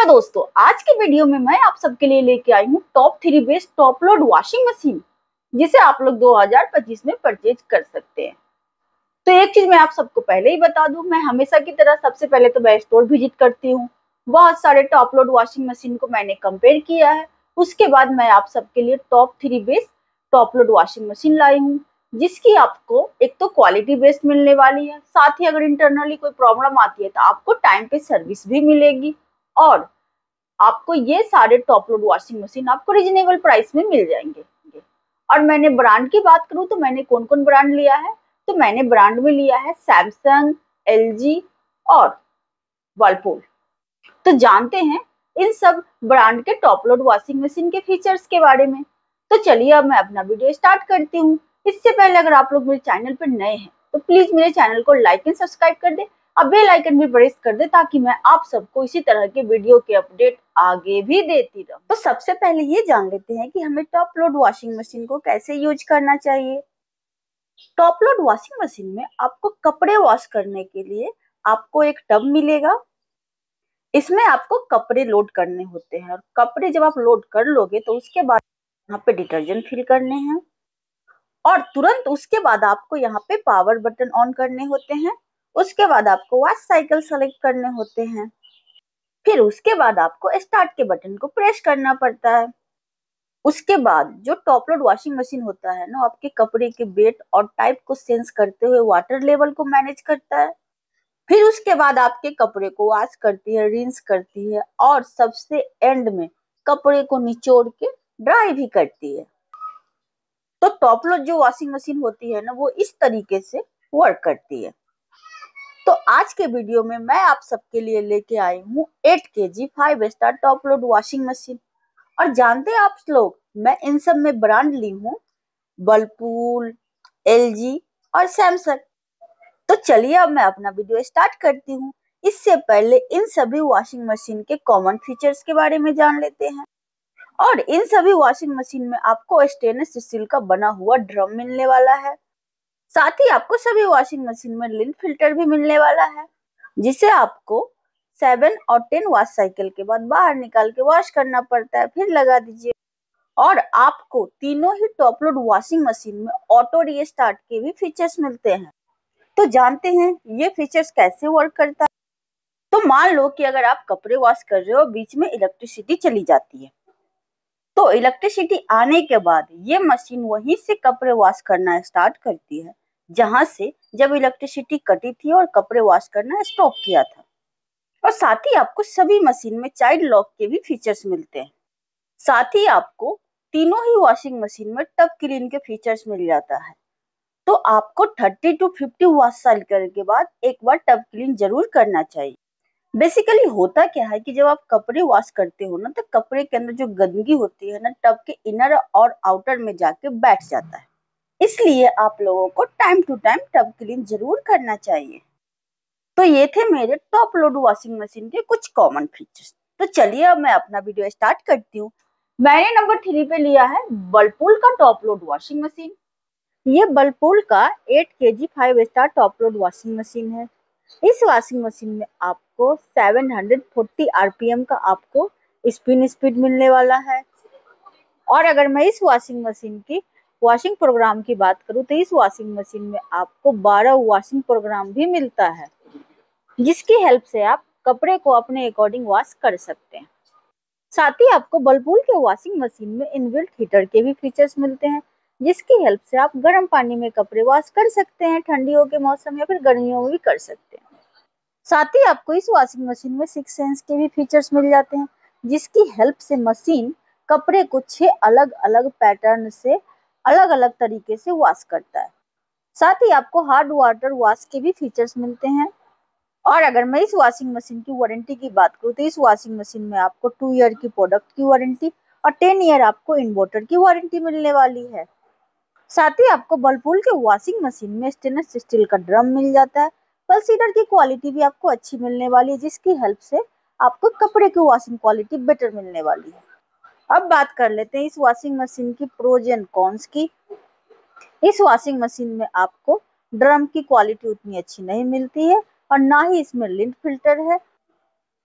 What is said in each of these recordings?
दोस्तों, आज के वीडियो में मैं आप सबके लिए लेके आई हूँ top 3 best top load washing machine, जिसे आप लोग 2025 में परचेज कर सकते हैं। तो एक चीज मैं आप सबको पहले ही बता दूं, मैं हमेशा की तरह सबसे पहले तो मैं स्टोर विजिट करती हूँ। बहुत सारे टॉप लोड वॉशिंग मशीन को मैंने कंपेयर किया है। उसके बाद मैं आप सबके लिए top 3 best top load washing machine लाई हूँ, जिसकी आपको एक तो क्वालिटी बेस्ड मिलने वाली है, साथ ही अगर इंटरनली कोई प्रॉब्लम आती है तो आपको टाइम पे सर्विस भी मिलेगी और आपको ये सारे टॉप लोड वॉशिंग मशीन आपको रीजनेबल प्राइस में मिल जाएंगे। और मैंने ब्रांड की बात करूं तो मैंने कौन कौन ब्रांड लिया है, तो मैंने ब्रांड में लिया है सैमसंग, एलजी और वर्लपूल। तो जानते हैं इन सब ब्रांड के टॉप लोड वॉशिंग मशीन के फीचर्स के बारे में। तो चलिए अब मैं अपना वीडियो स्टार्ट करती हूँ। इससे पहले अगर आप लोग मेरे चैनल पर नए हैं तो प्लीज मेरे चैनल को लाइक एंड सब्सक्राइब कर दे, अब बेल आइकन भी प्रेस कर दे ताकि मैं आप सबको इसी तरह के वीडियो के अपडेट आगे भी देती रहूं। तो सबसे पहले ये जान लेते हैं कि हमें टॉप लोड वॉशिंग मशीन को कैसे यूज करना चाहिए। टॉप लोड वॉशिंग मशीन में आपको कपड़े वॉश करने के लिए आपको एक टब मिलेगा। इसमें आपको कपड़े लोड करने होते हैं और कपड़े जब आप लोड कर लोगे तो उसके बाद यहाँ पे डिटर्जेंट फिल करने हैं और तुरंत उसके बाद आपको यहाँ पे पावर बटन ऑन करने होते हैं। उसके बाद आपको वॉश साइकिल सेलेक्ट करने होते हैं, फिर उसके बाद आपको स्टार्ट के बटन को प्रेस करना पड़ता है। उसके बाद जो टॉप लोड वॉशिंग मशीन होता है ना, आपके कपड़े के वेट और टाइप को सेंस करते हुए वाटर लेवल को मैनेज करता है। फिर उसके बाद आपके कपड़े को वॉश करती है, रिंस करती है और सबसे एंड में कपड़े को निचोड़ के ड्राई भी करती है। तो टॉप लोड जो वॉशिंग मशीन होती है ना, वो इस तरीके से वर्क करती है। तो आज के वीडियो में मैं आप सबके लिए लेके आई हूँ 8 kg 5 star top load washing machine. और जानते हैं आप लोग, मैं इन सब में ब्रांड ली हूँ वर्लपूल, एलजी और सैमसंग। तो चलिए अब मैं अपना वीडियो स्टार्ट करती हूँ। इससे पहले इन सभी वॉशिंग मशीन के कॉमन फीचर्स के बारे में जान लेते हैं। और इन सभी वॉशिंग मशीन में आपको स्टेनलेस स्टील का बना हुआ ड्रम मिलने वाला है। साथ ही आपको सभी वॉशिंग मशीन में लिंट फिल्टर भी मिलने वाला है, जिसे आपको 7 और 10 वॉश साइकिल के बाद बाहर निकाल के वॉश करना पड़ता है, फिर लगा दीजिए। और आपको तीनों ही टॉप लोड वॉशिंग मशीन में ऑटो रीस्टार्ट के भी फीचर्स मिलते हैं। तो जानते हैं ये फीचर्स कैसे वर्क करता है। तो मान लो कि अगर आप कपड़े वॉश कर रहे हो, बीच में इलेक्ट्रिसिटी चली जाती है, तो इलेक्ट्रिसिटी आने के बाद ये मशीन वहीं से कपड़े वॉश करना स्टार्ट करती है जहां से जब इलेक्ट्रिसिटी कटी थी और कपड़े वॉश करना स्टॉप किया था। और साथ ही आपको सभी मशीन में चाइल्ड लॉक के भी फीचर्स मिलते हैं। साथ ही आपको तीनों ही वॉशिंग मशीन में टब क्लीन के फीचर्स मिल जाता है। तो आपको 30 to 50 वॉश साइकिल के बाद एक बार टब क्लीन जरूर करना चाहिए। बेसिकली होता क्या है कि जब आप कपड़े वॉश करते हो ना, तो कपड़े के अंदर जो गंदगी होती है ना, टब के इनर और आउटर में जाके बैठ जाता है। इसलिए आप लोगों को time to time tub clean जरूर करना चाहिए। तो ये थे मेरे टॉप लोड वॉशिंग मशीन के कुछ कॉमन फीचर्स। तो चलिए अब मैं अपना वीडियो स्टार्ट करती हूँ। मैंने नंबर 3 पे लिया है वर्लपूल का टॉप लोड वॉशिंग मशीन। ये वर्लपूल का 8 kg 5 star top load washing machine है। इस वॉशिंग मशीन में आपको 740 आरपीएम का आपको स्पिन स्पीड मिलने वाला है। और अगर मैं इस वॉशिंग मशीन की वॉशिंग प्रोग्राम की बात करूं तो इस वॉशिंग मशीन में आपको 12 वॉशिंग प्रोग्राम भी मिलता है, जिसकी हेल्प से आप कपड़े को अपने अकॉर्डिंग वॉश कर सकते हैं। साथ ही आपको वर्लपूल के वॉशिंग मशीन में इनबिल्ट हीटर के भी फीचर्स मिलते हैं, जिसकी हेल्प से आप गर्म पानी में कपड़े वॉश कर सकते हैं, ठंडियों के मौसम या फिर गर्मियों में भी कर सकते हैं। साथ ही आपको इस वॉशिंग मशीन में 6 सेंस के भी फीचर्स मिल जाते हैं, जिसकी हेल्प से मशीन कपड़े को 6 अलग अलग पैटर्न से अलग अलग तरीके से वॉश करता है। साथ ही आपको हार्ड वाटर वॉश के भी फीचर्स मिलते हैं। और अगर मैं इस वॉशिंग मशीन की वारंटी की बात करूँ तो इस वॉशिंग मशीन में आपको 2 ईयर की प्रोडक्ट की वारंटी और 10 ईयर आपको इन्वर्टर की वारंटी मिलने वाली है। साथ ही आपको वर्लपूल के वॉशिंग मशीन में स्टेनलेस स्टील का ड्रम मिल जाता है। कंसीडर की क्वालिटी भी आपको अच्छी मिलने वाली है, जिसकी हेल्प से आपको कपड़े की वॉशिंग क्वालिटी बेटर मिलने वाली है। अब बात कर लेते हैं इस वॉशिंग मशीन की प्रोज एंड कॉन्स की। इस वॉशिंग मशीन में आपको ड्रम की क्वालिटी उतनी अच्छी नहीं मिलती है और ना ही इसमें लिंट फिल्टर है।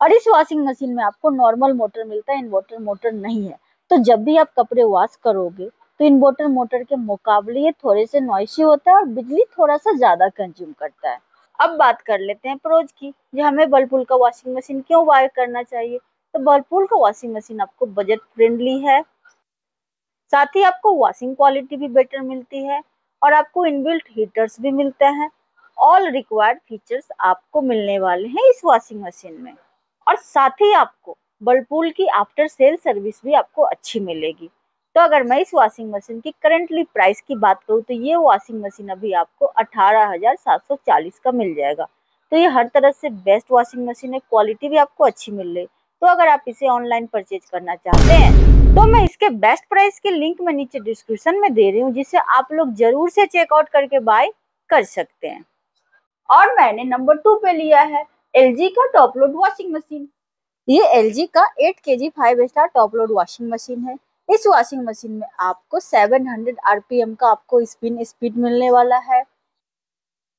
और इस वॉशिंग मशीन में आपको नॉर्मल मोटर मिलता है, इन्वर्टर मोटर नहीं है। तो जब भी आप कपड़े वॉश करोगे तो इन्वर्टर मोटर के मुकाबले ये थोड़े से नॉइसी होता है और बिजली थोड़ा सा ज्यादा कंज्यूम करता है। अब बात कर लेते हैं प्रोज की, जो हमें वर्लपूल का वॉशिंग मशीन क्यों बाय करना चाहिए। तो वर्लपूल का वॉशिंग मशीन आपको बजट फ्रेंडली है, साथ ही आपको वॉशिंग क्वालिटी भी बेटर मिलती है और आपको इनबिल्ट हीटर्स भी मिलता है। ऑल रिक्वायर्ड फीचर्स आपको मिलने वाले हैं इस वॉशिंग मशीन में। और साथ ही आपको वर्लपूल की आफ्टर सेल सर्विस भी आपको अच्छी मिलेगी। तो अगर मैं इस वॉशिंग मशीन की करंटली प्राइस की बात करूँ तो ये वॉशिंग मशीन अभी आपको 18,740 का मिल जाएगा। तो ये हर तरह से बेस्ट वॉशिंग मशीन है, क्वालिटी भी आपको अच्छी मिल रही। तो अगर आप इसे ऑनलाइन परचेज करना चाहते हैं तो मैं इसके बेस्ट प्राइस के लिंक में नीचे डिस्क्रिप्शन में दे रही हूँ, जिसे आप लोग जरूर से चेकआउट करके बाय कर सकते हैं। और मैंने नंबर 2 पे लिया है एलजी का टॉप लोड वॉशिंग मशीन। ये एलजी का 8 KG 5 star top load washing machine है। इस वॉशिंग मशीन में आपको 700 आरपीएम का आपको स्पिन स्पीड मिलने वाला है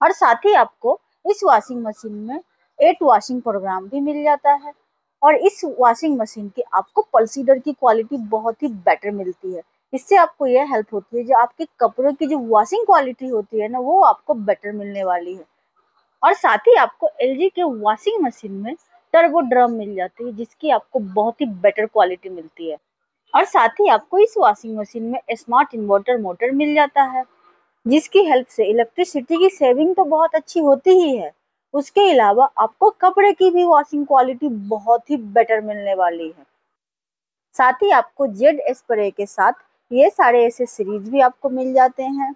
और साथ ही आपको इस वॉशिंग मशीन में 8 वॉशिंग प्रोग्राम भी मिल जाता है। और इस वॉशिंग मशीन की आपको पल्सीडर की क्वालिटी बहुत ही बेटर मिलती है। इससे आपको यह हेल्प होती है, जो आपके कपड़ों की जो वॉशिंग क्वालिटी होती है ना, वो आपको बेटर मिलने वाली है। और साथ ही आपको एलजी के वॉशिंग मशीन में टर्बो ड्रम मिल जाती है, जिसकी आपको बहुत ही बेटर क्वालिटी मिलती है। और साथ ही आपको इस वॉशिंग मशीन में स्मार्ट इन्वर्टर मोटर मिल जाता है, जिसकी हेल्प से इलेक्ट्रिसिटी की सेविंग तो बहुत अच्छी होती ही है, उसके अलावा आपको कपड़े की भी वॉशिंग क्वालिटी बहुत ही बेटर मिलने वाली है। साथ ही आपको जेड स्प्रे के साथ ये सारे एसेसरीज भी आपको मिल जाते हैं।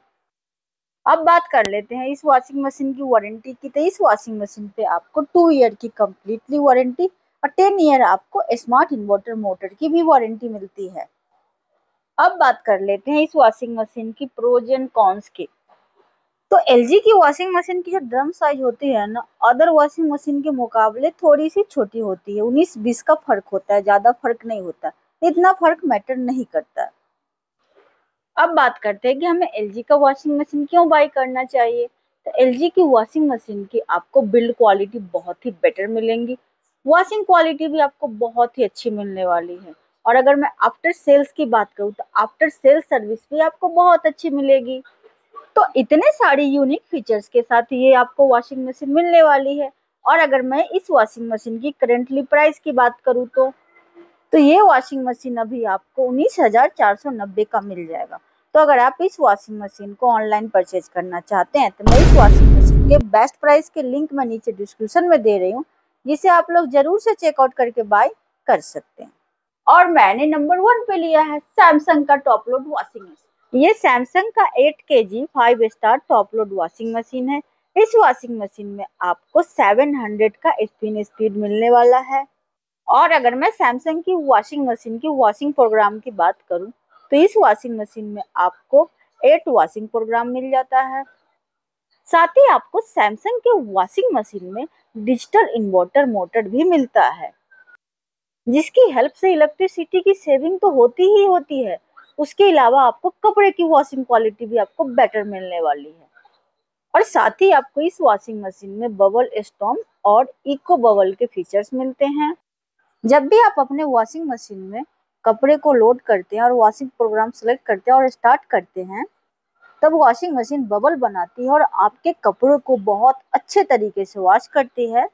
अब बात कर लेते हैं इस वॉशिंग मशीन की वारंटी की। तो इस वॉशिंग मशीन पे आपको 2 ईयर की कंप्लीटली वारंटी और 10 ईयर आपको स्मार्ट इन्वर्टर मोटर की भी वारंटी मिलती है। अब बात कर लेते हैं इस वॉशिंग मशीन की प्रोज एंड कॉन्स की। तो एलजी की वॉशिंग मशीन की जो ड्रम साइज होती है ना, अदर वॉशिंग मशीन के मुकाबले थोड़ी सी छोटी होती है। 19-20 का फर्क होता है, ज्यादा फर्क नहीं होता, इतना फर्क मैटर नहीं करता। अब बात करते हैं कि हमें एलजी का वॉशिंग मशीन क्यों बाय करना चाहिए। तो एलजी की वॉशिंग मशीन की आपको बिल्ड क्वालिटी बहुत ही बेटर मिलेंगी, वॉशिंग क्वालिटी भी आपको बहुत ही अच्छी मिलने वाली है। और अगर मैं आफ्टर सेल्स की बात करूँ तो आफ्टर सेल्स सर्विस भी आपको बहुत अच्छी मिलेगी। तो इतने सारे यूनिक फीचर्स के साथ ये आपको वॉशिंग मशीन मिलने वाली है। और अगर मैं इस वॉशिंग मशीन की करेंटली प्राइस की बात करूँ तो ये वॉशिंग मशीन अभी आपको 19,490 का मिल जाएगा। तो अगर आप इस वॉशिंग मशीन को ऑनलाइन परचेज करना चाहते हैं तो मैं इस वॉशिंग मशीन के बेस्ट प्राइस के लिंक मैं नीचे डिस्क्रिप्शन में दे रही हूँ, जिसे आप लोग जरूर से चेकआउट करके बाय कर सकते हैं। और मैंने नंबर 1 पे लिया है सैमसंग का टॉप लोड वॉशिंग मशीन। ये सैमसंग का 8 KG 5 star top load washing machine है। इस वॉशिंग मशीन में आपको 700 का स्पिन स्पीड मिलने वाला है। और अगर मैं सैमसंग की वॉशिंग मशीन की वॉशिंग प्रोग्राम की बात करूं तो इस वॉशिंग मशीन में आपको 8 वॉशिंग प्रोग्राम मिल जाता है। साथ ही आपको सैमसंग के वॉशिंग मशीन में डिजिटल इन्वर्टर मोटर भी मिलता है, जिसकी हेल्प से इलेक्ट्रिसिटी की सेविंग तो होती ही होती है, उसके अलावा आपको कपड़े की वॉशिंग क्वालिटी भी आपको बेटर मिलने वाली है। और साथ ही आपको इस वॉशिंग मशीन में बबल स्टॉर्म और इको बबल के फीचर्स मिलते हैं। जब भी आप अपने वॉशिंग मशीन में कपड़े को लोड करते हैं और वॉशिंग प्रोग्राम सेलेक्ट करते हैं और स्टार्ट करते हैं, तब वॉशिंग मशीन बबल बनाती है और आपके कपड़ों को बहुत अच्छे तरीके से वॉश करती है।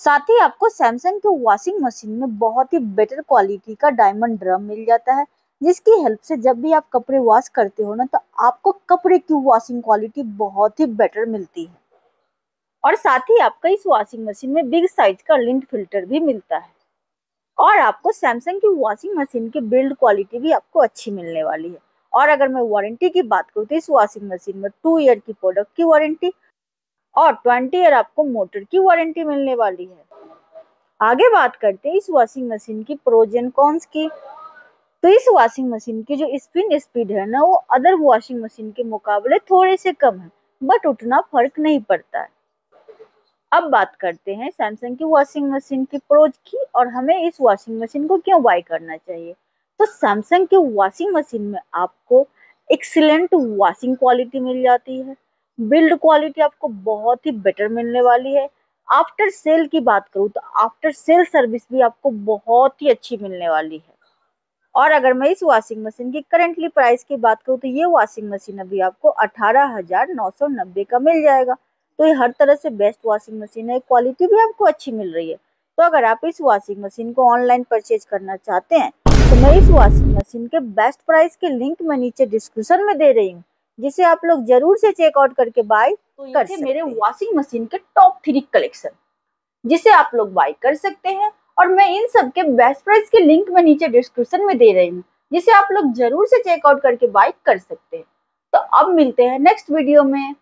साथ ही आपको सैमसंग के वॉशिंग मशीन में बहुत ही बेटर क्वालिटी का डायमंड ड्रम मिल जाता है, जिसकी हेल्प से जब भी आप कपड़े वॉश करते हो ना, तो आपको कपड़े की वॉशिंग क्वालिटी बहुत ही बेटर मिलती है। और साथ ही आपका इस वॉशिंग मशीन में बिग साइज का लिंट फिल्टर भी मिलता है। और आपको सैमसंग की वॉशिंग मशीन की बिल्ड क्वालिटी भी आपको अच्छी मिलने वाली है। और अगर मैं वारंटी की बात करूँ तो इस वॉशिंग मशीन में 2 ईयर की प्रोडक्ट की वारंटी और 20 ईयर आपको मोटर की वारंटी मिलने वाली है। आगे बात करते हैं इस वॉशिंग मशीन की प्रोज एंड कॉन्स की। तो इस वॉशिंग मशीन की जो स्पिन स्पीड है ना, वो अदर वॉशिंग मशीन के मुकाबले थोड़े से कम है, बट उतना फर्क नहीं पड़ता है। अब बात करते हैं सैमसंग की वॉशिंग मशीन की प्रोज की और हमें इस वॉशिंग मशीन को क्यों बाय करना चाहिए। तो सैमसंग की वॉशिंग मशीन में आपको एक्सीलेंट वॉशिंग क्वालिटी मिल जाती है, बिल्ड क्वालिटी आपको बहुत ही बेटर मिलने वाली है। आफ्टर सेल की बात करूँ तो आफ्टर सेल सर्विस भी आपको बहुत ही अच्छी मिलने वाली है। और अगर मैं इस वॉशिंग मशीन की करंटली प्राइस की बात करूँ तो ये वॉशिंग मशीन अभी आपको 18,990 का मिल जाएगा। तो ये हर तरह से बेस्ट वॉशिंग मशीन है, क्वालिटी भी आपको अच्छी मिल रही है। तो अगर आप इस वॉशिंग मशीन को ऑनलाइन परचेज करना चाहते हैं तो मैं इस वॉशिंग मशीन के बेस्ट प्राइस के लिंक मैं नीचे डिस्क्रिप्शन में दे रही हूँ, जिसे आप लोग जरूर से चेकआउट करके बाय कर सकते हैं। मेरे वॉशिंग मशीन के टॉप 3 कलेक्शन जिसे आप लोग बाय कर सकते हैं, और मैं इन सब के बेस्ट प्राइस के लिंक मैं नीचे डिस्क्रिप्शन में दे रही हूँ, जिसे आप लोग जरूर से चेकआउट करके बाय कर सकते हैं। तो अब मिलते हैं नेक्स्ट वीडियो में।